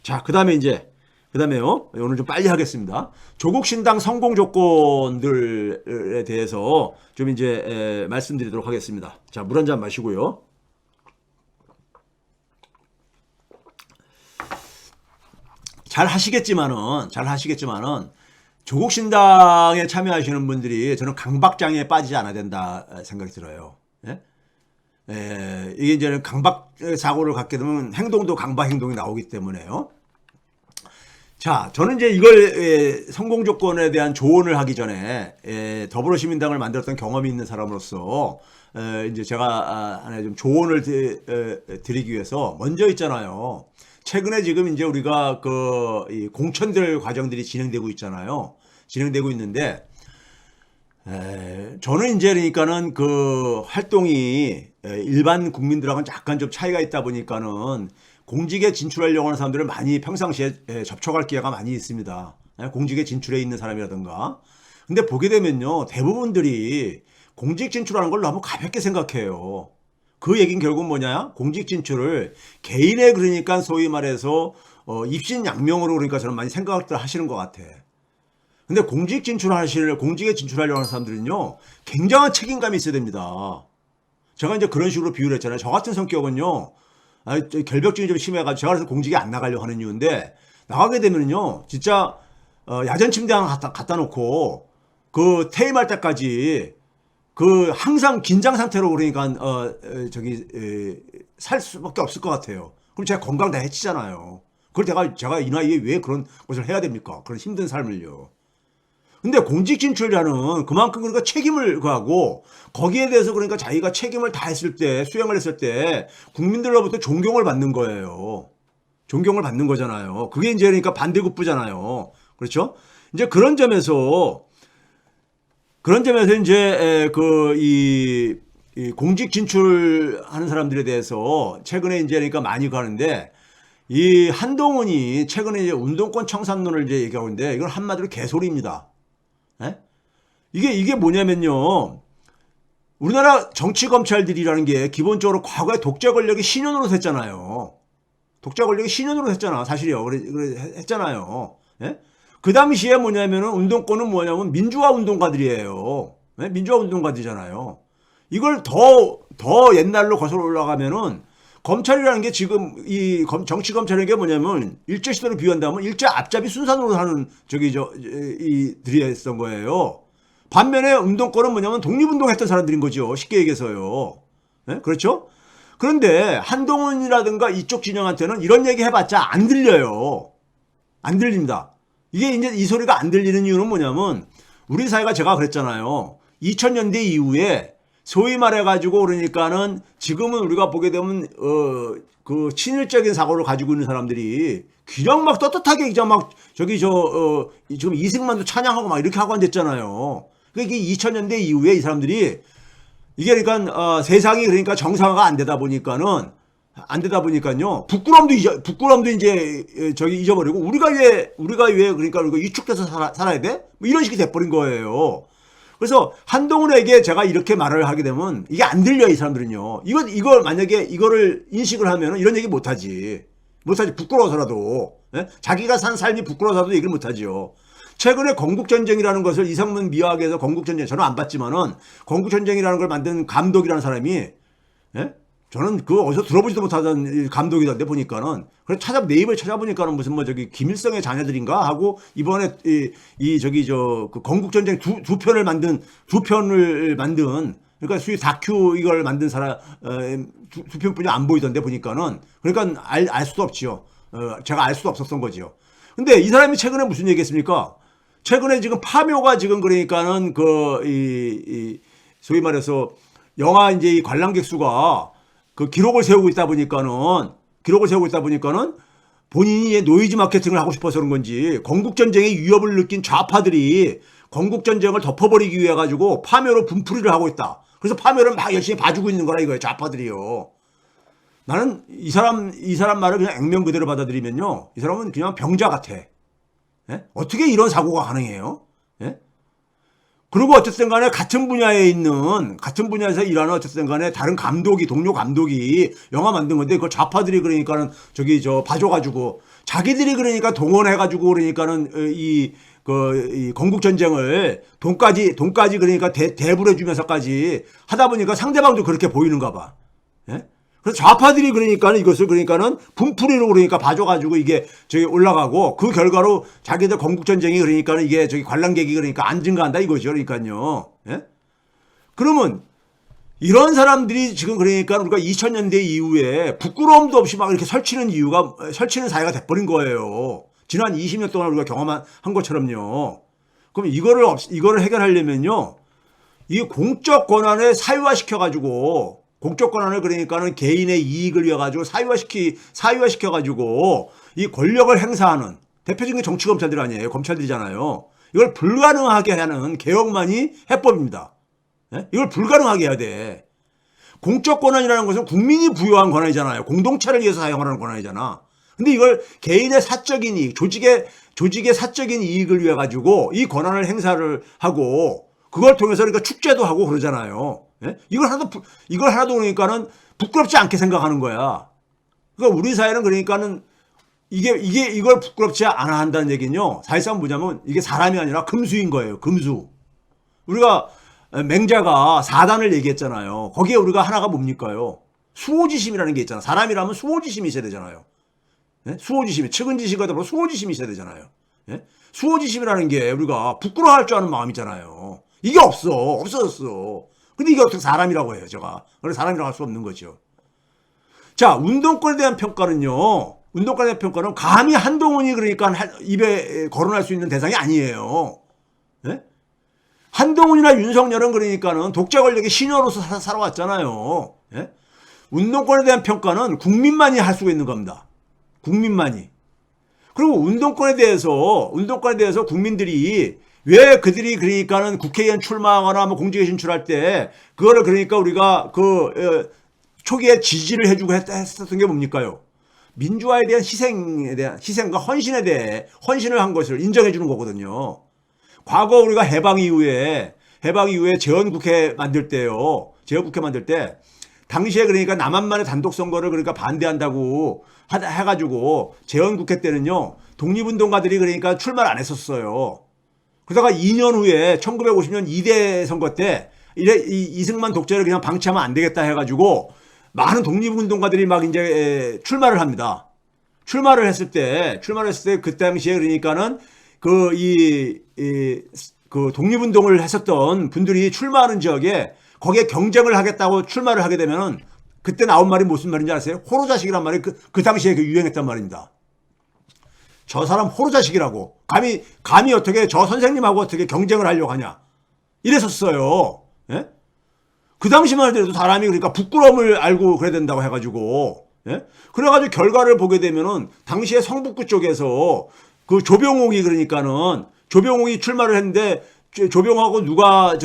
자, 그다음에요. 오늘 좀 빨리 하겠습니다. 조국 신당 성공 조건들에 대해서 좀 이제 말씀드리도록 하겠습니다. 자, 물 한 잔 마시고요. 잘 하시겠지만은 조국 신당에 참여하시는 분들이 저는 강박장애에 빠지지 않아야 된다 생각이 들어요. 예? 이게 이제는 강박 사고를 갖게 되면 행동도 강박 행동이 나오기 때문에요. 자, 저는 이제 이걸 성공 조건에 대한 조언을 하기 전에 더불어시민당을 만들었던 경험이 있는 사람으로서 이제 제가 하나 좀 조언을 드리기 위해서 먼저 있잖아요. 최근에 지금 이제 우리가 이 공천들 과정들이 진행되고 있잖아요. 진행되고 있는데 저는 이제 그러니까는 그 활동이 일반 국민들하고는 약간 좀 차이가 있다 보니까는 공직에 진출하려고 하는 사람들은 많이 평상시에 접촉할 기회가 많이 있습니다. 공직에 진출해 있는 사람이라든가. 근데 보게 되면요, 대부분들이 공직 진출하는 걸 너무 가볍게 생각해요. 그 얘기는 결국은 뭐냐? 공직 진출을 개인의 그러니까 소위 말해서 입신양명으로 그러니까 저는 많이 생각을 하시는 것 같아. 근데 공직에 진출하려고 하는 사람들은요, 굉장한 책임감이 있어야 됩니다. 제가 이제 그런 식으로 비유를 했잖아요. 저 같은 성격은요, 결벽증이 좀 심해가지고 제가 그래서 공직에 안 나가려고 하는 이유인데, 나가게 되면요, 진짜 야전 침대 하나 갖다 놓고 그 퇴임할 때까지 그 항상 긴장 상태로 그러니까 살 수밖에 없을 것 같아요. 그럼 제가 건강 다 해치잖아요. 그걸 제가 이 나이에 왜 그런 것을 해야 됩니까? 그런 힘든 삶을요. 근데 공직 진출자는 그만큼 그러니까 책임을 가고 거기에 대해서 그러니까 자기가 책임을 다했을 때, 수행을 했을 때 국민들로부터 존경을 받는 거예요. 존경을 받는 거잖아요. 그게 이제 그러니까 반대급부잖아요. 그렇죠? 이제 그런 점에서 이제 이 공직 진출하는 사람들에 대해서 최근에 이제 그러니까 많이 가는데, 이 한동훈이 최근에 이제 운동권 청산론을 이제 얘기하고 있는데, 이건 한마디로 개소리입니다. 예? 이게 뭐냐면요, 우리나라 정치 검찰들이라는 게 기본적으로 과거에 독재 권력이 신현으로 했잖아요. 독재 권력이 신현으로 했잖아. 사실이요. 그래 했잖아요. 예? 그 당시에 뭐냐면은 운동권은 뭐냐면 민주화 운동가들이에요. 예? 민주화 운동가들이잖아요. 이걸 더 옛날로 거슬러 올라가면은 검찰이라는 게 지금 이 정치 검찰이라는 게 뭐냐면 일제시대로 비유한다면 일제 앞잡이 순산으로 하는 이들이었던 거예요. 반면에 운동권은 뭐냐면 독립운동했던 사람들인 거죠. 쉽게 얘기해서요. 네? 그렇죠? 그런데 한동훈이라든가 이쪽 진영한테는 이런 얘기 해봤자 안 들려요. 안 들립니다. 이게 이제 이 소리가 안 들리는 이유는 뭐냐면 우리 사회가 제가 그랬잖아요. 2000년대 이후에 소위 말해가지고 그러니까는 지금은 우리가 보게 되면 그 친일적인 사고를 가지고 있는 사람들이 그냥 막 떳떳하게 그냥 막 지금 이승만도 찬양하고 막 이렇게 하고 앉았잖아요. 그러니까 2000년대 이후에 이 사람들이 이게 그러니까 세상이 그러니까 정상화가 안 되다 보니까요. 부끄럼도 이제 잊어버리고 우리가 왜 그러니까 위축돼서 살아야 돼? 뭐 이런 식이 돼버린 거예요. 그래서 한동훈에게 제가 이렇게 말을 하게 되면 이게 안 들려, 이 사람들은요. 이걸 만약에 이거를 인식을 하면 이런 얘기 못하지. 부끄러워서라도. 예? 자기가 산 삶이 부끄러워서라도 얘기를 못하지요. 최근에 건국전쟁이라는 것을 이상문 미화학에서 건국전쟁, 저는 안 봤지만은 건국전쟁이라는 걸 만든 감독이라는 사람이, 예? 저는 그거 어디서 들어보지도 못하던 감독이던데 보니까는, 그래서 네이버에 찾아보니까는 무슨 김일성의 자녀들인가 하고 이번에 그 건국전쟁 두 편을 만든, 그러니까 수위 다큐 이걸 만든 사람, 두 편뿐이 안 보이던데 보니까는, 그러니까 알 수도 없지요. 제가 알 수도 없었던 거지요. 근데 이 사람이 최근에 무슨 얘기 했습니까? 최근에 지금 파묘가 지금 그러니까는 소위 말해서 영화 이제 이 관람객 수가 그 기록을 세우고 있다 보니까는 본인이 노이즈 마케팅을 하고 싶어서 그런 건지 건국전쟁의 위협을 느낀 좌파들이 건국전쟁을 덮어버리기 위해 가지고 파묘로 분풀이를 하고 있다. 그래서 파묘를 막 열심히 봐주고 있는 거라 이거예요. 좌파들이요. 나는 이 사람 말을 그냥 액면 그대로 받아들이면요, 이 사람은 그냥 병자 같아. 예? 어떻게 이런 사고가 가능해요? 예? 그리고 어쨌든 간에 같은 분야에서 일하는 어쨌든 간에 다른 동료 감독이 영화 만든 건데 그걸 좌파들이 그러니까는 봐줘가지고 자기들이 그러니까 동원해가지고 그러니까는 이 건국전쟁을 돈까지 그러니까 대불해주면서까지 하다 보니까 상대방도 그렇게 보이는가 봐. 예? 그래서 좌파들이 그러니까는 이것을 그러니까는 분풀이로 그러니까 봐줘가지고 이게 저기 올라가고 그 결과로 자기들 건국전쟁이 그러니까는 이게 저기 관람객이 그러니까 안 증가한다 이거죠. 그러니까요. 예? 그러면 이런 사람들이 지금 그러니까 우리가 2000년대 이후에 부끄러움도 없이 막 이렇게 설치는 사회가 돼버린 거예요. 지난 20년 동안 우리가 경험한 것처럼요. 그럼 이거를 해결하려면요. 이 공적 권한을 사유화시켜가지고 공적 권한을 그러니까는 개인의 이익을 위해 가지고 사유화시켜가지고 이 권력을 행사하는 대표적인 게 정치검찰들 아니에요. 검찰들이잖아요. 이걸 불가능하게 하는 개혁만이 해법입니다. 예? 이걸 불가능하게 해야 돼. 공적 권한이라는 것은 국민이 부여한 권한이잖아요. 공동체를 위해서 사용하는 권한이잖아. 근데 이걸 개인의 사적인 이익, 조직의 사적인 이익을 위해 가지고 이 권한을 행사를 하고 그걸 통해서 그러니까 축제도 하고 그러잖아요. 예? 이걸 하나도 그러니까는 부끄럽지 않게 생각하는 거야. 그러니까 우리 사회는 그러니까는 이걸 부끄럽지 않아 한다는 얘기는요. 사실상 뭐냐면 이게 사람이 아니라 금수인 거예요. 금수. 우리가 맹자가 사단을 얘기했잖아요. 거기에 우리가 하나가 뭡니까요? 수호지심이라는 게 있잖아. 사람이라면 수호지심이 있어야 되잖아요. 예? 수호지심이 측은지심과 더불어 수호지심이 있어야 되잖아요. 예? 수호지심이라는 게 우리가 부끄러워할 줄 아는 마음이잖아요. 이게 없어졌어. 근데 이게 어떻게 사람이라고 해요, 제가. 그래서 사람이라고 할 수 없는 거죠. 자, 운동권에 대한 평가는요. 운동권에 대한 평가는 감히 한동훈이 그러니까 입에 거론할 수 있는 대상이 아니에요. 예? 한동훈이나 윤석열은 그러니까는 독재 권력의 신여로서 살아왔잖아요. 예? 운동권에 대한 평가는 국민만이 할 수가 있는 겁니다. 국민만이. 그리고 운동권에 대해서 국민들이 왜 그들이 그러니까는 국회의원 출마하거나 뭐 공직에 진출할 때 그거를 그러니까 우리가 초기에 지지를 해주고 했었던 게 뭡니까요? 민주화에 대한 희생과 헌신을 한 것을 인정해 주는 거거든요. 과거 우리가 해방 이후에 재헌국회 만들 때 당시에 그러니까 남한만의 단독 선거를 그러니까 반대한다고 해가지고 재헌국회 때는요 독립운동가들이 그러니까 출마를 안 했었어요. 그러다가 2년 후에 1950년 2대 선거 때 이승만 독재를 그냥 방치하면 안 되겠다 해가지고 많은 독립운동가들이 막 이제 출마를 합니다. 출마를 했을 때 그 당시에 그러니까는 그 독립운동을 했었던 분들이 출마하는 지역에 거기에 경쟁을 하겠다고 출마를 하게 되면은 그때 나온 말이 무슨 말인지 아세요? 호로자식이란 말이 그 당시에 유행했단 말입니다. 저 사람 호로자식이라고. 감히 어떻게 저 선생님하고 어떻게 경쟁을 하려고 하냐. 이랬었어요. 예? 그 당시만 하더라도 사람이 그러니까 부끄러움을 알고 그래야 된다고 해가지고. 예? 그래가지고 결과를 보게 되면은 당시에 성북구 쪽에서 그 조병옥이 출마를 했는데 조병하고 누가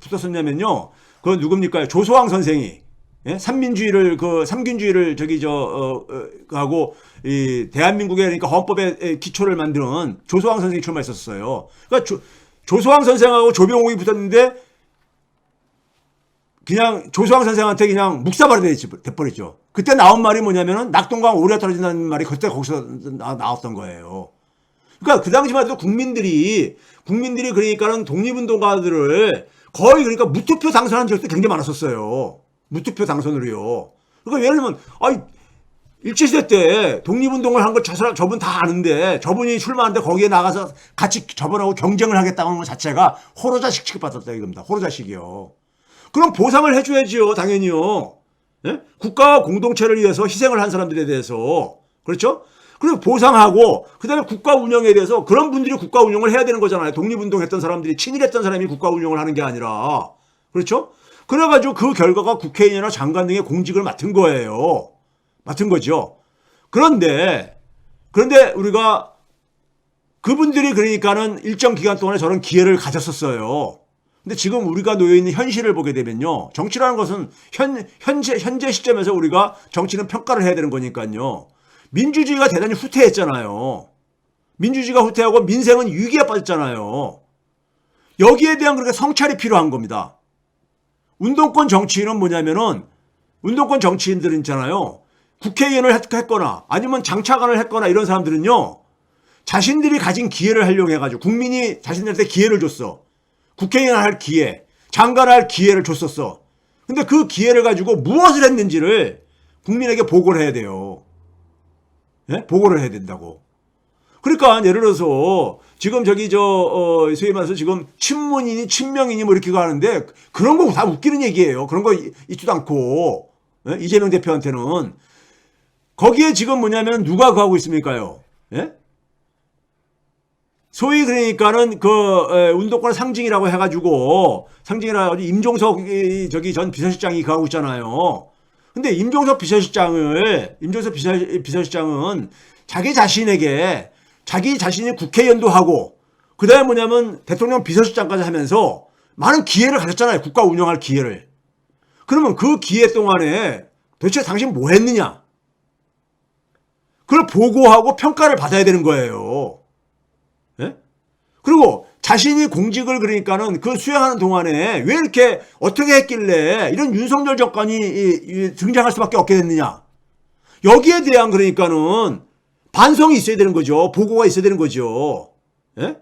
붙었었냐면요. 그건 누굽니까? 조소왕 선생이. 예? 삼민주의를 하고 이 대한민국의 그러니까 헌법의 기초를 만드는 조소왕 선생이 출마했었어요. 그러니까 조소왕 선생하고 조병옥이 붙었는데 그냥 조소왕 선생한테 그냥 묵사발이 돼버렸죠. 그때 나온 말이 뭐냐면은 낙동강 오리가 떨어진다는 말이 그때 거기서 나왔던 거예요. 그러니까 그 당시만 해도 국민들이 그러니까는 독립운동가들을 거의 그러니까 무투표 당선한 적도 굉장히 많았었어요. 무투표 당선으로요. 그러니까 예를 들면, 일제시대 때 독립운동을 한 걸 저분 다 아는데 저분이 출마하는데 거기에 나가서 같이 저분하고 경쟁을 하겠다는 것 자체가 호로자식 취급받았다 이겁니다. 호로자식이요. 그럼 보상을 해줘야지요. 당연히요. 예? 국가와 공동체를 위해서 희생을 한 사람들에 대해서. 그렇죠? 그리고 보상하고 그다음에 국가 운영에 대해서 그런 분들이 국가 운영을 해야 되는 거잖아요. 독립운동했던 사람들이 친일했던 사람이 국가 운영을 하는 게 아니라. 그렇죠? 그래가지고 그 결과가 국회의원이나 장관 등의 공직을 맡은 거예요. 맡은 거죠. 그런데 우리가 그분들이 그러니까는 일정 기간 동안에 저런 기회를 가졌었어요. 근데 지금 우리가 놓여 있는 현실을 보게 되면요. 정치라는 것은 현재 시점에서 우리가 정치는 평가를 해야 되는 거니까요. 민주주의가 대단히 후퇴했잖아요. 민주주의가 후퇴하고 민생은 위기에 빠졌잖아요. 여기에 대한 그렇게 성찰이 필요한 겁니다. 운동권 정치인은 뭐냐면은 운동권 정치인들은 있잖아요. 국회의원을 했거나 아니면 장차관을 했거나 이런 사람들은요. 자신들이 가진 기회를 하려고 해가지고 국민이 자신들한테 기회를 줬어. 국회의원 할 기회, 장관 할 기회를 줬었어. 근데 그 기회를 가지고 무엇을 했는지를 국민에게 보고를 해야 돼요. 예? 보고를 해야 된다고. 그러니까 예를 들어서 지금 소위 말해서 지금 친문이니 친명이니 뭐 이렇게 하는데 그런 거 다 웃기는 얘기예요. 그런 거 있지도 않고. 예? 이재명 대표한테는. 거기에 지금 뭐냐면 누가 가고 있습니까요? 예? 소위 그러니까는 운동권 상징이라고 해가지고 임종석 전 비서실장이 가고 있잖아요. 근데 임종석 비서실장은 자기 자신이 국회의원도 하고 그다음에 뭐냐면 대통령 비서실장까지 하면서 많은 기회를 가졌잖아요. 국가 운영할 기회를. 그러면 그 기회 동안에 도대체 당신 뭐 했느냐? 그걸 보고하고 평가를 받아야 되는 거예요. 예? 그리고 자신이 공직을 그러니까는 그 수행하는 동안에 왜 이렇게 어떻게 했길래 이런 윤석열 정권이 등장할 수밖에 없게 됐느냐. 여기에 대한 그러니까는 반성이 있어야 되는 거죠. 보고가 있어야 되는 거죠. 예?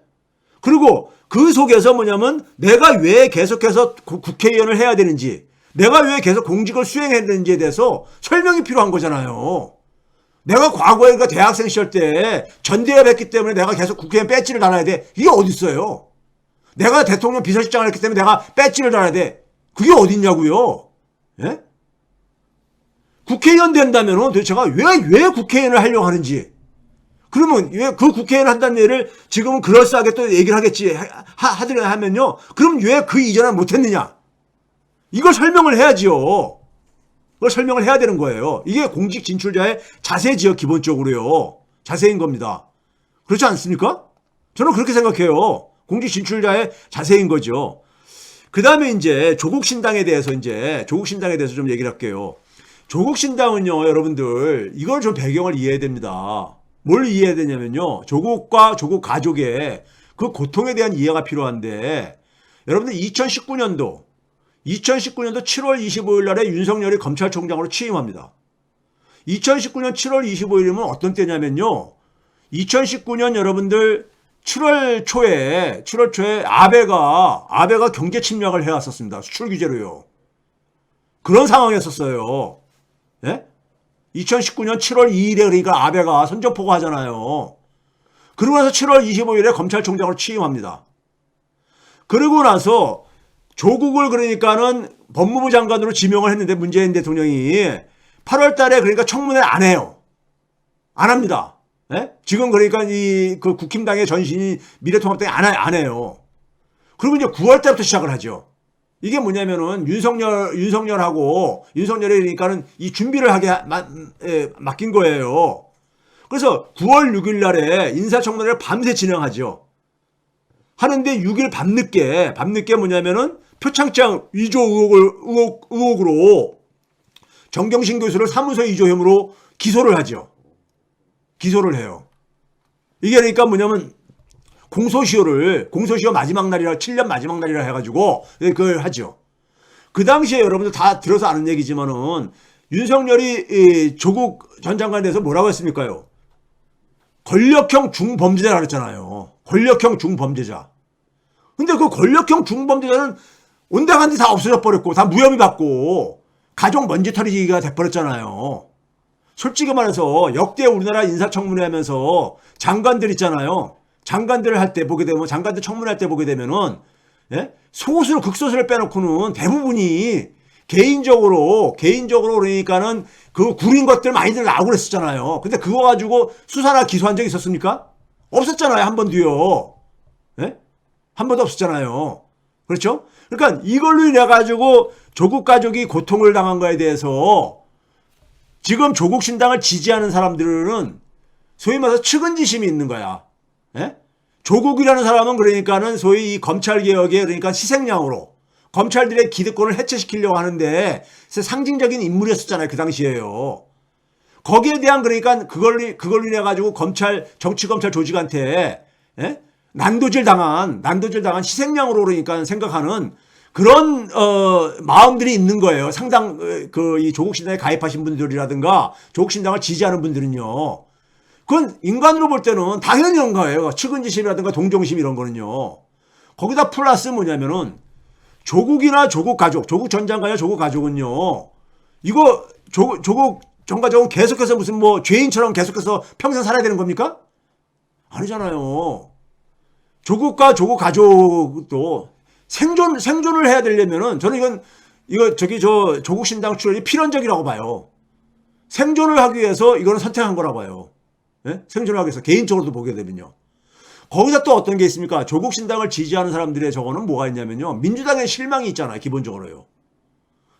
그리고 그 속에서 뭐냐면 내가 왜 계속해서 국회의원을 해야 되는지, 내가 왜 계속 공직을 수행해야 되는지에 대해서 설명이 필요한 거잖아요. 내가 과거에 대학생 시절 때 전대협 했기 때문에 내가 계속 국회의원 배지를 달아야 돼. 이게 어딨어요? 내가 대통령 비서실장을 했기 때문에 내가 배지를 달아야 돼. 그게 어딨냐고요? 예? 국회의원 된다면 도대체가 왜 국회의원을 하려고 하는지. 그러면 왜 그 국회의원 한다는 얘기를 지금은 그럴싸하게 또 얘기를 하겠지. 하더라 하면요. 그럼 왜 그 이전은 못했느냐? 이걸 설명을 해야지요. 그걸 설명을 해야 되는 거예요. 이게 공직 진출자의 자세지요, 기본적으로요. 자세인 겁니다. 그렇지 않습니까? 저는 그렇게 생각해요. 공직 진출자의 자세인 거죠. 그 다음에 이제 조국 신당에 대해서 좀 얘기를 할게요. 조국 신당은요, 여러분들, 이걸 좀 배경을 이해해야 됩니다. 뭘 이해해야 되냐면요. 조국과 조국 가족의 그 고통에 대한 이해가 필요한데, 여러분들 2019년도 7월 25일 날에 윤석열이 검찰총장으로 취임합니다. 2019년 7월 25일이면 어떤 때냐면요. 2019년 여러분들 7월 초에 아베가 경제 침략을 해왔었습니다. 수출 규제로요. 그런 상황이었었어요. 예? 2019년 7월 2일에 그러니까 아베가 선전포고 하잖아요. 그러고 나서 7월 25일에 검찰총장으로 취임합니다. 그러고 나서 조국을 그러니까는 법무부 장관으로 지명을 했는데 문재인 대통령이 8월 달에 그러니까 청문회를 안 해요. 안 합니다. 예? 지금 그러니까 그 국힘당의 전신이 미래통합당이 안 해요. 그리고 이제 9월 달부터 시작을 하죠. 이게 뭐냐면은 윤석열이 그러니까는 이 준비를 하게 맡긴 거예요. 그래서 9월 6일 날에 인사청문회를 밤새 진행하죠. 하는데 6일 밤늦게 뭐냐면은 표창장 위조 의혹으로 정경심 교수를 사무소 위조 혐의로 기소를 하죠. 기소를 해요. 이게 그러니까 뭐냐면 공소시효 마지막 날이라 7년 마지막 날이라 해가지고 그걸 하죠. 그 당시에 여러분들 다 들어서 아는 얘기지만은 윤석열이 조국 전 장관에 대해서 뭐라고 했습니까요? 권력형 중범죄자라고 그랬잖아요. 권력형 중범죄자. 근데 그 권력형 중범죄자는 온데간데 다 없어져 버렸고 다 무혐의 받고 가족 먼지털이가 돼버렸잖아요. 솔직히 말해서 역대 우리나라 인사청문회 하면서 장관들 있잖아요. 장관들 청문회 할 때 보게 되면은 예? 극소수를 빼놓고는 대부분이 개인적으로 그러니까는 그 구린 것들 많이들 나오고 그랬었잖아요. 근데 그거 가지고 수사나 기소한 적 있었습니까? 없었잖아요. 한 번도요. 예? 한 번도 없었잖아요. 그렇죠? 그러니까 이걸로 인해 가지고 조국 가족이 고통을 당한 거에 대해서 지금 조국 신당을 지지하는 사람들은 소위 말해서 측은지심이 있는 거야. 예? 조국이라는 사람은 그러니까는 소위 이 검찰개혁의 그러니까 희생양으로 검찰들의 기득권을 해체시키려고 하는데 상징적인 인물이었었잖아요. 그 당시에요. 거기에 대한 그러니까 그걸 인해 가지고 정치검찰 조직한테 예? 난도질 당한 희생양으로 그러니까 생각하는 그런 마음들이 있는 거예요. 상당 이 조국 신당에 가입하신 분들이라든가 조국 신당을 지지하는 분들은요. 그건 인간으로 볼 때는 당연히 그런 거예요. 측은지심이라든가 동정심 이런 거는요. 거기다 플러스 뭐냐면은 조국이나 조국 가족, 조국 전 장관이나 조국 가족은요. 이거 조국 전 가족은 계속해서 무슨 뭐 죄인처럼 계속해서 평생 살아야 되는 겁니까? 아니잖아요. 조국과 조국 가족도 생존을 해야 되려면은 저는 조국 신당 출연이 필연적이라고 봐요. 생존을 하기 위해서 이거는 선택한 거라고 봐요. 예? 생존을 하기 위해서 개인적으로도 보게 되면요. 거기다 또 어떤 게 있습니까? 조국 신당을 지지하는 사람들의 저거는 뭐가 있냐면요. 민주당에 실망이 있잖아요. 기본적으로요.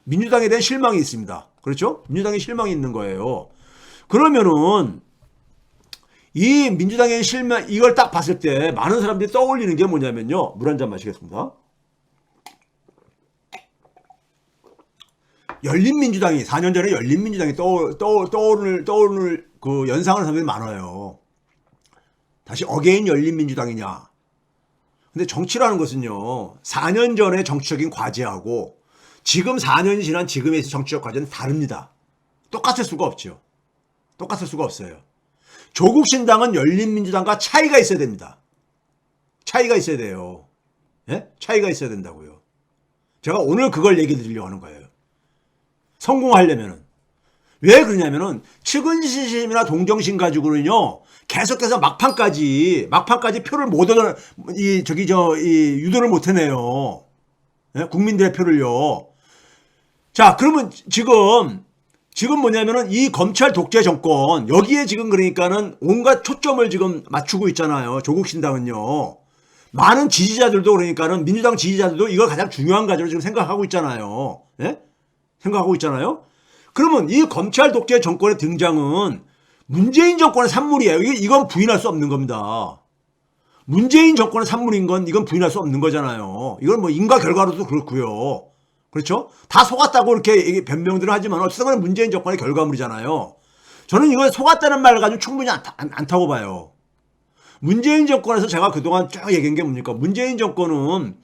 민주당에 대한 실망이 있습니다. 그렇죠? 민주당에 실망이 있는 거예요. 그러면은 이 민주당의 실망 이걸 딱 봤을 때 많은 사람들이 떠올리는 게 뭐냐면요. 물 한 잔 마시겠습니다. 열린민주당이 4년 전에 열린민주당이 떠오를 그 연상하는 사람들이 많아요. 다시 어게인 열린민주당이냐. 근데 정치라는 것은요. 4년 전에 정치적인 과제하고 지금 4년이 지난 지금의 정치적 과제는 다릅니다. 똑같을 수가 없죠. 똑같을 수가 없어요. 조국 신당은 열린민주당과 차이가 있어야 됩니다. 차이가 있어야 돼요. 예? 차이가 있어야 된다고요. 제가 오늘 그걸 얘기 드리려고 하는 거예요. 성공하려면은. 왜 그러냐면은 측은지심이나 동정심 가지고는요. 계속해서 막판까지 표를 못 얻어 유도를 못 해내요. 예? 국민들의 표를요. 자, 그러면 지금 뭐냐면은 이 검찰 독재 정권 여기에 지금 그러니까는 온갖 초점을 지금 맞추고 있잖아요. 조국 신당은요. 많은 지지자들도 그러니까는 민주당 지지자들도 이걸 가장 중요한 과제로 지금 생각하고 있잖아요. 예? 생각하고 있잖아요. 그러면 이 검찰 독재 정권의 등장은 문재인 정권의 산물이에요. 이건 부인할 수 없는 겁니다. 문재인 정권의 산물인 건 이건 부인할 수 없는 거잖아요. 이건 뭐 인과 결과로도 그렇고요. 그렇죠? 다 속았다고 이렇게 변명들을 하지만 어쨌든 문재인 정권의 결과물이잖아요. 저는 이거 속았다는 말을 가지고 충분히 않다고 봐요. 문재인 정권에서 제가 그동안 쭉 얘기한 게 뭡니까? 문재인 정권은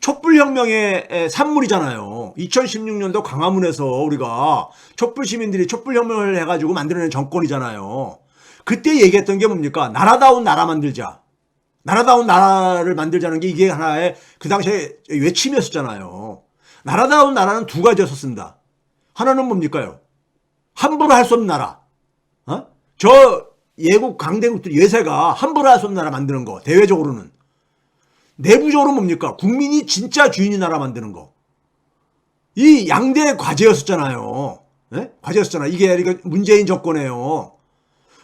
촛불혁명의 산물이잖아요. 2016년도 광화문에서 우리가 촛불 시민들이 촛불혁명을 해가지고 만들어낸 정권이잖아요. 그때 얘기했던 게 뭡니까? 나라다운 나라 만들자. 나라다운 나라를 만들자는 게 이게 하나의 그 당시에 외침이었었잖아요. 나라다운 나라는 두 가지였었습니다. 하나는 뭡니까요? 함부로 할 수 없는 나라. 저 예국 강대국들 예세가 함부로 할 수 없는 나라 만드는 거. 대외적으로는. 내부적으로 뭡니까? 국민이 진짜 주인인 나라 만드는 거. 이 양대 과제였었잖아요. 네? 과제였었잖아요. 이게 문재인 정권이에요.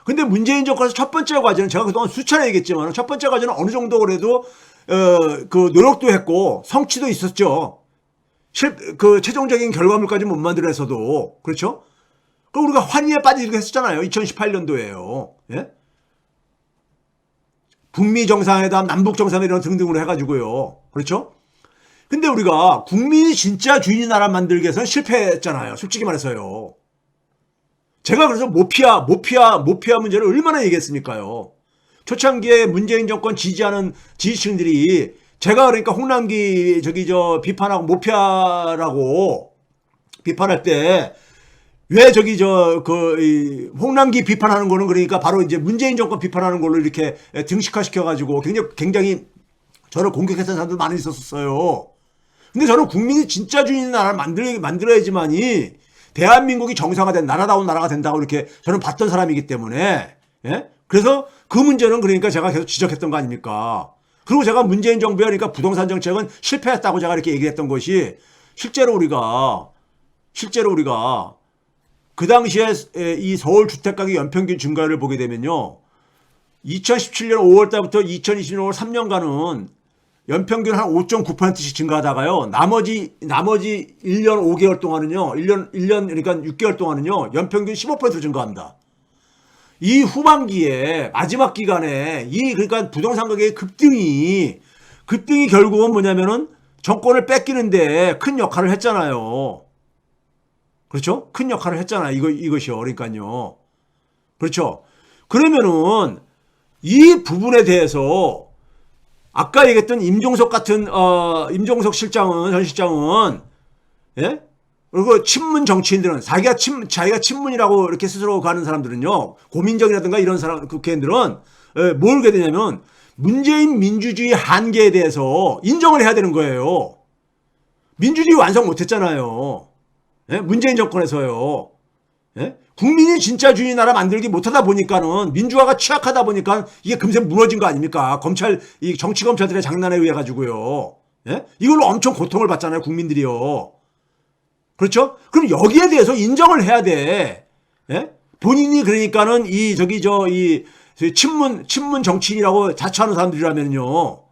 근데 문재인 정권에서 첫 번째 과제는 제가 그동안 수차례 얘기했지만 첫 번째 과제는 어느 정도 그래도 그 노력도 했고 성취도 있었죠. 그 최종적인 결과물까지 못 만들어내서도 그렇죠? 그럼 우리가 환희에 빠지기도 했었잖아요. 2018년도에요. 예? 북미 정상회담, 남북 정상회담 등등으로 해가지고요. 그렇죠? 근데 우리가 국민이 진짜 주인인 나라 만들기 위해서는 실패했잖아요. 솔직히 말해서요. 제가 그래서 모피아 문제를 얼마나 얘기했습니까요? 초창기에 문재인 정권 지지하는 지지층들이 제가 그러니까 홍남기 비판하고 모피아라고 비판할 때 왜 홍남기 비판하는 거는 그러니까 바로 이제 문재인 정권 비판하는 걸로 이렇게 등식화시켜가지고 굉장히 저를 공격했던 사람들 많이 있었어요. 근데 저는 국민이 진짜 주인인 나라를 만들어야지만이 대한민국이 정상화된 나라다운 나라가 된다고 이렇게 저는 봤던 사람이기 때문에, 예? 그래서 그 문제는 그러니까 제가 계속 지적했던 거 아닙니까? 그리고 제가 문재인 정부의 그러니까 부동산 정책은 실패했다고 제가 이렇게 얘기했던 것이 실제로 우리가 그 당시에 이 서울 주택가격 연평균 증가율을 보게 되면요. 2017년 5월 달부터 2020년 5월 3년간은 연평균 한 5.9%씩 증가하다가요. 나머지 1년 5개월 동안은요. 1년 그러니까 6개월 동안은요. 연평균 15% 증가합니다. 이 후반기에 마지막 기간에 그러니까 부동산 가격의 급등이 결국은 뭐냐면은 정권을 뺏기는데 큰 역할을 했잖아요. 그렇죠? 큰 역할을 했잖아요. 이것이요. 그러니까요. 그렇죠? 그러면은 이 부분에 대해서 아까 얘기했던 임종석 같은 임종석 실장은 전 실장은 예? 그리고 친문 정치인들은 자기가 친문이라고 이렇게 스스로 가는 사람들은요. 고민정이라든가 이런 사람 국회의원들은 뭘 하게 되냐면 문재인 민주주의 한계에 대해서 인정을 해야 되는 거예요. 민주주의 완성 못했잖아요. 예? 문재인 정권에서요. 예? 국민이 진짜 주의 나라 만들기 못하다 보니까는 민주화가 취약하다 보니까 이게 금세 무너진 거 아닙니까? 이 정치 검찰들의 장난에 의해 가지고요. 예? 이걸로 엄청 고통을 받잖아요, 국민들이요. 그렇죠? 그럼 여기에 대해서 인정을 해야 돼. 예? 본인이 그러니까는 이 친문 정치인이라고 자처하는 사람들이라면요.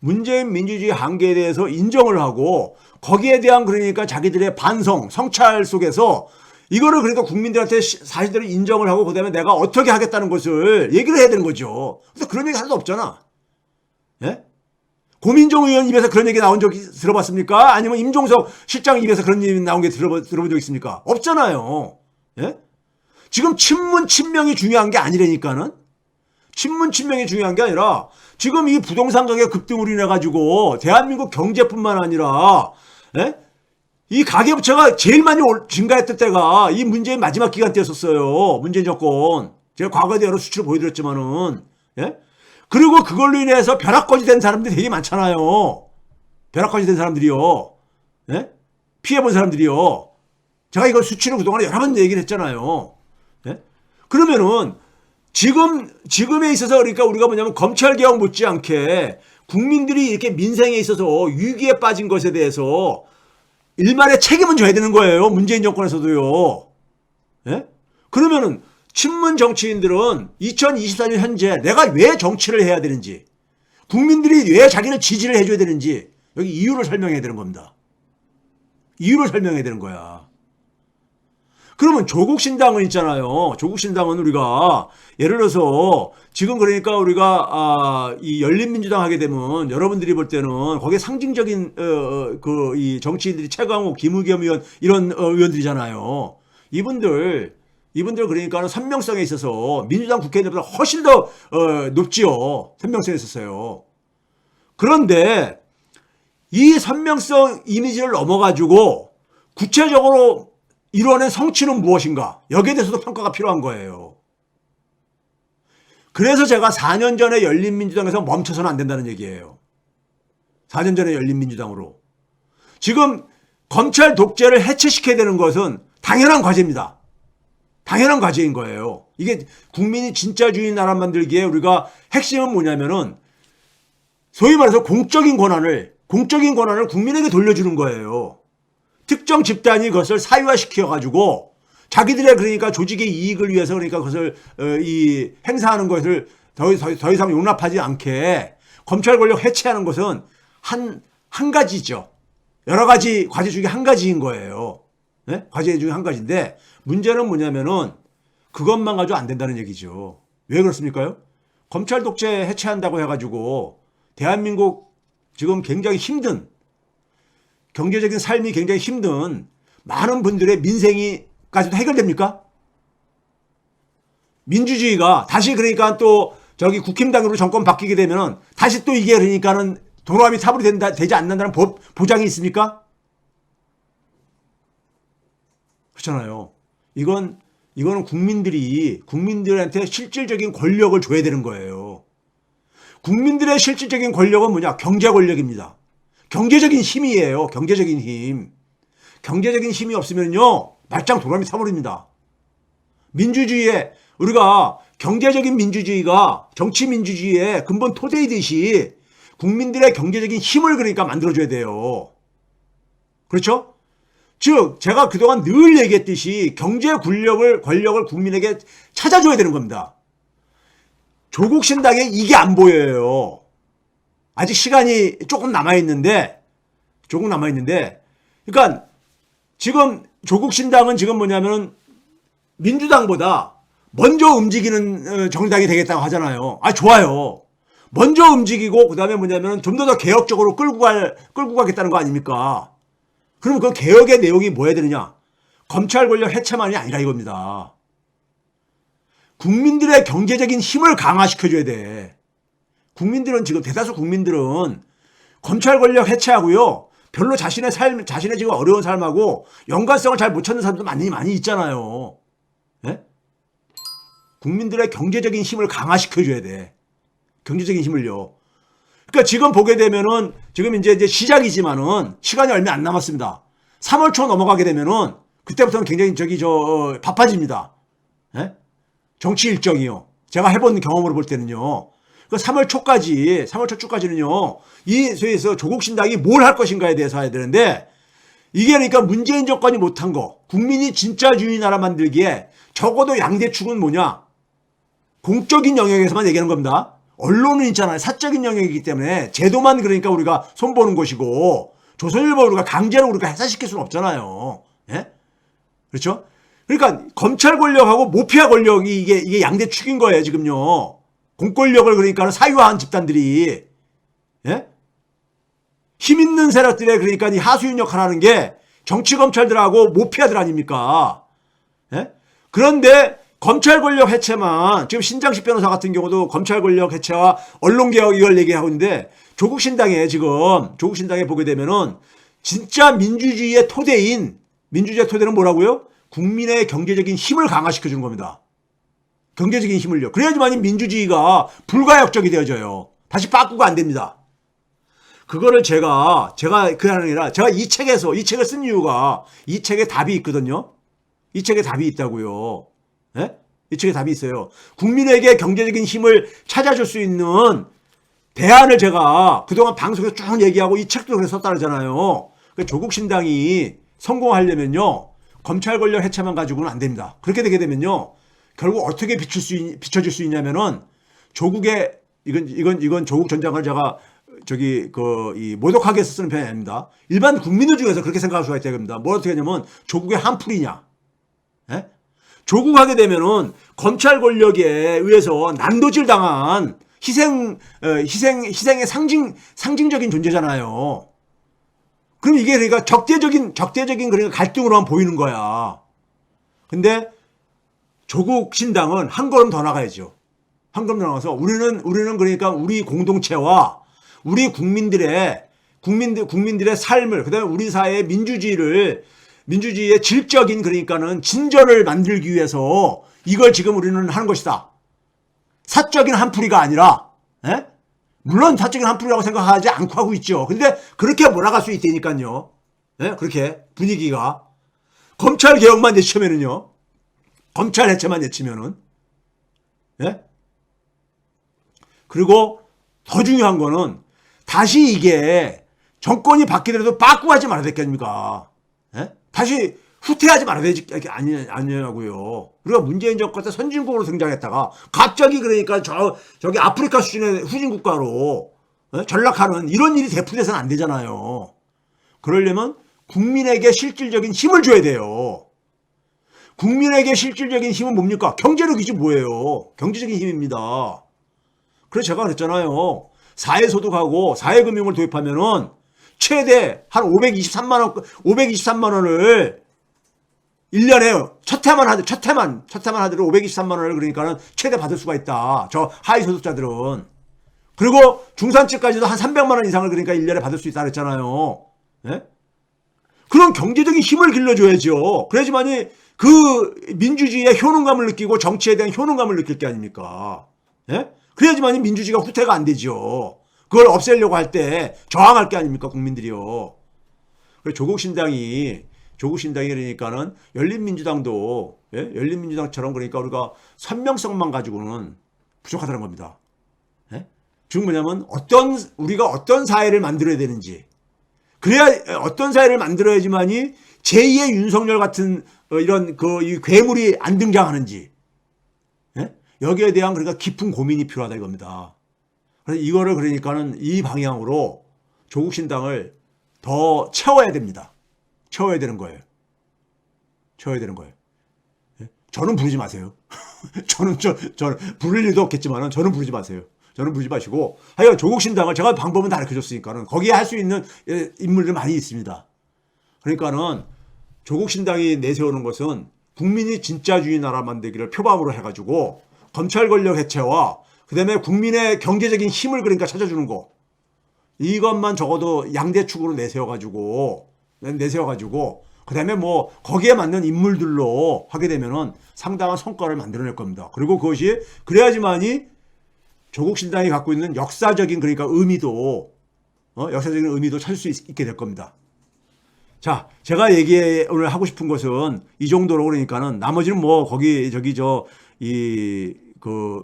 문재인 민주주의 한계에 대해서 인정을 하고 거기에 대한 그러니까 자기들의 성찰 속에서 이거를 그러니까 국민들한테 사실대로 인정을 하고 그다음에 내가 어떻게 하겠다는 것을 얘기를 해야 되는 거죠. 근데 그런 얘기 하나도 없잖아. 예? 고민정 의원 입에서 그런 얘기 나온 적 들어봤습니까? 아니면 임종석 실장 입에서 그런 얘기 나온 게 들어본 적 있습니까? 없잖아요. 예? 지금 친명이 중요한 게 아니라니까는. 친명이 중요한 게 아니라 지금 이 부동산 가격 급등으로 인해 가지고 대한민국 경제뿐만 아니라 예? 이 가계부채가 제일 많이 증가했던 때가 이 문재인 마지막 기간 때였었어요. 문재인 정권. 제가 과거에도 여러 수치를 보여드렸지만은 예? 그리고 그걸로 인해서 벼락거지 된 사람들이 되게 많잖아요. 벼락거지 된 사람들이요. 예? 피해본 사람들이요. 제가 이걸 수치를 그동안 여러 번 얘기를 했잖아요. 예? 그러면은 지금에 있어서 그러니까 우리가 뭐냐면 검찰개혁 못지않게 국민들이 이렇게 민생에 있어서 위기에 빠진 것에 대해서 일말의 책임은 져야 되는 거예요. 문재인 정권에서도요. 예? 그러면은 친문 정치인들은 2024년 현재 내가 왜 정치를 해야 되는지, 국민들이 왜 자기를 지지를 해줘야 되는지 여기 이유를 설명해야 되는 겁니다. 이유를 설명해야 되는 거야. 그러면 조국신당은 있잖아요. 조국신당은 우리가 예를 들어서 지금 그러니까 우리가 이 열린민주당 하게 되면 여러분들이 볼 때는 거기에 상징적인 이 정치인들이 최강욱, 김의겸 의원 이런 의원들이잖아요. 이분들 그러니까 선명성에 있어서 민주당 국회의원들보다 훨씬 더 높지요. 선명성에 있었어요. 그런데 이 선명성 이미지를 넘어가지고 구체적으로 이뤄낸 성취는 무엇인가? 여기에 대해서도 평가가 필요한 거예요. 그래서 제가 4년 전에 열린민주당에서 멈춰서는 안 된다는 얘기예요. 4년 전에 열린민주당으로. 지금 검찰 독재를 해체시켜야 되는 것은 당연한 과제입니다. 당연한 과제인 거예요. 이게 국민이 진짜 주인 나라 만들기에 우리가 핵심은 뭐냐면은 소위 말해서 공적인 권한을 국민에게 돌려주는 거예요. 특정 집단이 그것을 사유화시켜가지고 자기들의 그러니까 조직의 이익을 위해서 그러니까 그것을 행사하는 것을 더 이상 용납하지 않게 검찰 권력 해체하는 것은 한 가지죠. 여러 가지 과제 중에 한 가지인 거예요. 네? 과제 중에 한 가지인데 문제는 뭐냐면은 그것만 가지고 안 된다는 얘기죠. 왜 그렇습니까요? 검찰 독재 해체한다고 해가지고 대한민국 지금 굉장히 힘든 경제적인 삶이 굉장히 힘든 많은 분들의 민생이까지도 해결됩니까? 민주주의가 다시 그러니까 또 국힘당으로 정권 바뀌게 되면은 다시 또 이게 그러니까는 도로함이 타불이 되지 않는다는 보장이 있습니까? 그렇잖아요. 이거는 국민들한테 실질적인 권력을 줘야 되는 거예요. 국민들의 실질적인 권력은 뭐냐? 경제 권력입니다. 경제적인 힘이에요. 경제적인 힘. 경제적인 힘이 없으면요. 말짱 도람이 타버립니다. 민주주의에 우리가 경제적인 민주주의가 정치 민주주의의 근본 토대이듯이 국민들의 경제적인 힘을 그러니까 만들어줘야 돼요. 그렇죠? 즉 제가 그동안 늘 얘기했듯이 경제 권력을 국민에게 찾아줘야 되는 겁니다. 조국 신당에 이게 안 보여요. 아직 시간이 조금 남아있는데, 그러니까 지금 조국 신당은 지금 뭐냐면은 민주당보다 먼저 움직이는 정당이 되겠다고 하잖아요. 좋아요. 먼저 움직이고, 그 다음에 뭐냐면은 좀 더 개혁적으로 끌고 가겠다는 거 아닙니까? 그럼 그 개혁의 내용이 뭐야 되느냐? 검찰 권력 해체만이 아니라 이겁니다. 국민들의 경제적인 힘을 강화시켜줘야 돼. 국민들은 지금 대다수 국민들은 검찰 권력 해체하고요. 별로 자신의 지금 어려운 삶하고 연관성을 잘 못 찾는 사람도 많이 있잖아요. 예? 국민들의 경제적인 힘을 강화시켜줘야 돼. 경제적인 힘을요. 그러니까 지금 보게 되면은 지금 이제 시작이지만은 시간이 얼마 안 남았습니다. 3월 초 넘어가게 되면은 그때부터는 굉장히 바빠집니다. 예? 정치 일정이요. 제가 해본 경험으로 볼 때는요. 그 3월 초까지는요. 이 소위에서 조국 신당이 뭘 할 것인가에 대해서 해야 되는데 이게 그러니까 문재인 정권이 못한 거, 국민이 진짜 주의 나라 만들기에 적어도 양대축은 뭐냐? 공적인 영역에서만 얘기하는 겁니다. 언론은 있잖아요. 사적인 영역이기 때문에 제도만 그러니까 우리가 손보는 것이고 조선일보 우리가 강제로 우리가 해산시킬 수는 없잖아요. 예? 그렇죠? 그러니까 검찰 권력하고 모피아 권력이 이게 양대축인 거예요, 지금요. 공권력을 그러니까 사유화한 집단들이, 예? 힘 있는 세력들의 그러니까 이 하수인 역할을 하는 게 정치 검찰들하고 모피아들 아닙니까? 예? 그런데 검찰 권력 해체만, 지금 신장식 변호사 같은 경우도 검찰 권력 해체와 언론개혁 이걸 얘기하고 있는데 조국 신당에 보게 되면은 진짜 민주주의의 토대는 뭐라고요? 국민의 경제적인 힘을 강화시켜주는 겁니다. 경제적인 힘을요. 그래야지만 민주주의가 불가역적이 되어져요. 다시 바꾸고 안 됩니다. 그거를 제가 그게 아니라 제가 이 책을 쓴 이유가 이 책에 답이 있거든요. 이 책에 답이 있다고요. 예? 이 책에 답이 있어요. 국민에게 경제적인 힘을 찾아줄 수 있는 대안을 제가 그동안 방송에서 쭉 얘기하고 이 책도 그래서 썼다 그러잖아요. 조국 신당이 성공하려면요. 검찰 권력 해체만 가지고는 안 됩니다. 그렇게 되게 되면요. 결국 어떻게 비춰질 수 있냐면은 조국의 이건 조국 전 장관을 제가 모독하게 쓰는 편이 아닙니다. 일반 국민들 중에서 그렇게 생각할 수가 있다는 겁니다. 뭐 어떻게 하냐면 조국의 한풀이냐. 예? 조국하게 되면은 검찰 권력에 의해서 난도질 당한 희생의 상징적인 존재잖아요. 그럼 이게 그러니까 적대적인 그러니까 갈등으로만 보이는 거야. 근데 조국 신당은 한 걸음 더 나가야죠. 한 걸음 더 나가서 우리는 그러니까 우리 공동체와 우리 국민들의 삶을, 그다음에 우리 사회의 민주주의의 질적인 그러니까는 진전을 만들기 위해서 이걸 지금 우리는 하는 것이다. 사적인 한풀이가 아니라, 예? 물론 사적인 한풀이라고 생각하지 않고 하고 있죠. 근데 그렇게 몰아갈 수 있다니까요. 예? 그렇게 분위기가. 검찰 개혁만 내치면은요. 검찰 해체만 내치면은. 예? 그리고 더 중요한 거는 다시 이게 정권이 바뀌더라도 바꾸하지 말아야 될겠습니까? 예? 다시 후퇴하지 말아야 되지 아니냐고요. 우리가 문재인 정권 때 선진국으로 등장했다가 갑자기 그러니까 저기 아프리카 수준의 후진 국가로 전락하는 이런 일이 되풀이돼서는 안 되잖아요. 그러려면 국민에게 실질적인 힘을 줘야 돼요. 국민에게 실질적인 힘은 뭡니까? 경제력이지 뭐예요. 경제적인 힘입니다. 그래서 제가 그랬잖아요. 사회소득하고 사회금융을 도입하면은 최대 한 523만 원을 1년에 첫 해만 하더라도 523만 원을 그러니까는 최대 받을 수가 있다. 저 하위소득자들은. 그리고 중산층까지도 한 300만 원 이상을 그러니까 1년에 받을 수 있다 그랬잖아요. 예? 그런 경제적인 힘을 길러줘야죠. 그래야지만이 그 민주주의의 효능감을 느끼고 정치에 대한 효능감을 느낄 게 아닙니까? 예? 그래야지만이 민주주의가 후퇴가 안 되죠. 그걸 없애려고 할 때 저항할 게 아닙니까, 국민들이요. 조국 신당이 그러니까는 열린민주당도, 예? 열린민주당처럼 그러니까 우리가 선명성만 가지고는 부족하다는 겁니다. 예? 즉 뭐냐면 우리가 어떤 사회를 만들어야 되는지, 그래야 어떤 사회를 만들어야지만이 제2의 윤석열 같은 이런 이 괴물이 안 등장하는지, 예? 여기에 대한 그러니까 깊은 고민이 필요하다 이겁니다. 그래서 이거를 그러니까는 이 방향으로 조국 신당을 더 채워야 됩니다. 채워야 되는 거예요. 예? 저는 부르지 마세요. 저는 부를 일도 없겠지만은 저는 부르지 마세요. 저는 부르지 마시고, 하여간 조국 신당을 제가 방법은 다 가르쳐줬으니까는 거기에 할 수 있는 인물들 많이 있습니다. 그러니까는 조국 신당이 내세우는 것은 국민이 진짜주의 나라 만들기를 표방으로 해가지고 검찰 권력 해체와 그다음에 국민의 경제적인 힘을 그러니까 찾아주는 거. 이것만 적어도 양대축으로 내세워가지고 그다음에 뭐 거기에 맞는 인물들로 하게 되면은 상당한 성과를 만들어낼 겁니다. 그리고 그것이 그래야지만이 조국 신당이 갖고 있는 역사적인 그러니까 의미도 역사적인 의미도 찾을 수 있게 될 겁니다. 자, 제가 오늘 하고 싶은 것은 이 정도로 그러니까는 나머지는 뭐 거기 저기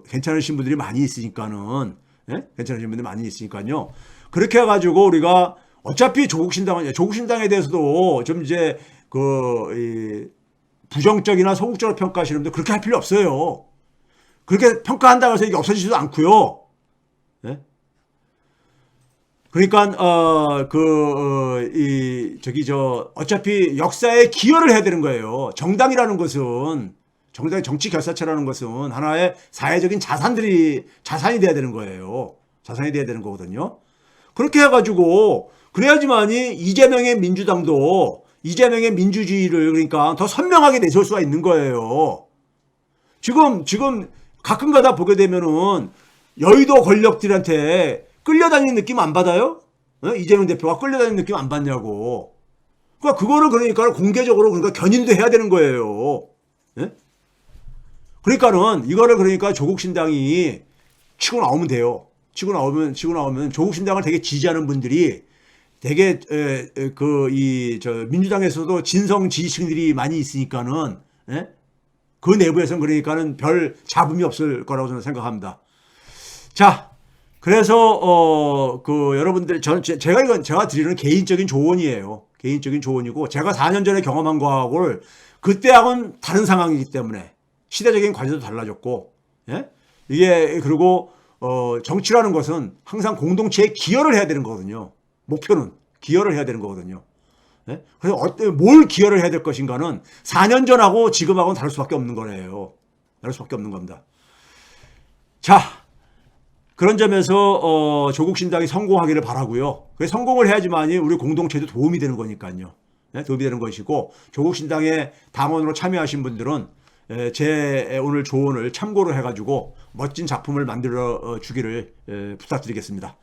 괜찮으신 분들이 많이 있으니까는 괜찮으신 분들이 많이 있으니까요. 그렇게 해가지고 우리가 어차피 조국 신당에 대해서도 좀 이제 부정적이나 소극적으로 평가하시는 분들 그렇게 할 필요 없어요. 그렇게 평가한다고 해서 이게 없어지지도 않고요. 네? 그러니까 어차피 역사에 기여를 해야 되는 거예요. 정당이라는 것은 정치 결사체라는 것은 하나의 사회적인 자산이 돼야 되는 거예요. 자산이 돼야 되는 거거든요. 그렇게 해가지고 그래야지만이 이재명의 민주당도 이재명의 민주주의를 그러니까 더 선명하게 내세울 수가 있는 거예요. 지금 가끔가다 보게 되면은 여의도 권력들한테 끌려다니는 느낌 안 받아요? 이재명 대표가 끌려다니는 느낌 안 받냐고. 그러니까 공개적으로 견인도 해야 되는 거예요. 예? 그러니까는 이거를 그러니까 조국 신당이 치고 나오면 돼요. 치고 나오면 조국 신당을 되게 지지하는 분들이 되게 민주당에서도 진성 지지층들이 많이 있으니까는 그 내부에서는 그러니까는 별 잡음이 없을 거라고 저는 생각합니다. 자, 그래서 여러분들 제가 드리는 개인적인 조언이에요. 개인적인 조언이고 제가 4년 전에 경험한 거하고를 그때하고는 다른 상황이기 때문에 시대적인 관계도 달라졌고 이게 그리고 정치라는 것은 항상 공동체에 기여를 해야 되는 거거든요. 목표는 기여를 해야 되는 거거든요. 그래서 뭘 기여를 해야 될 것인가는 4년 전하고 지금하고는 다를 수밖에 없는 거래요. 다를 수밖에 없는 겁니다. 자, 그런 점에서 조국 신당이 성공하기를 바라고요. 성공을 해야지만이 우리 공동체도 도움이 되는 거니까요. 도움이 되는 것이고 조국 신당의 당원으로 참여하신 분들은 제 오늘 조언을 참고로 해가지고 멋진 작품을 만들어 주기를 부탁드리겠습니다.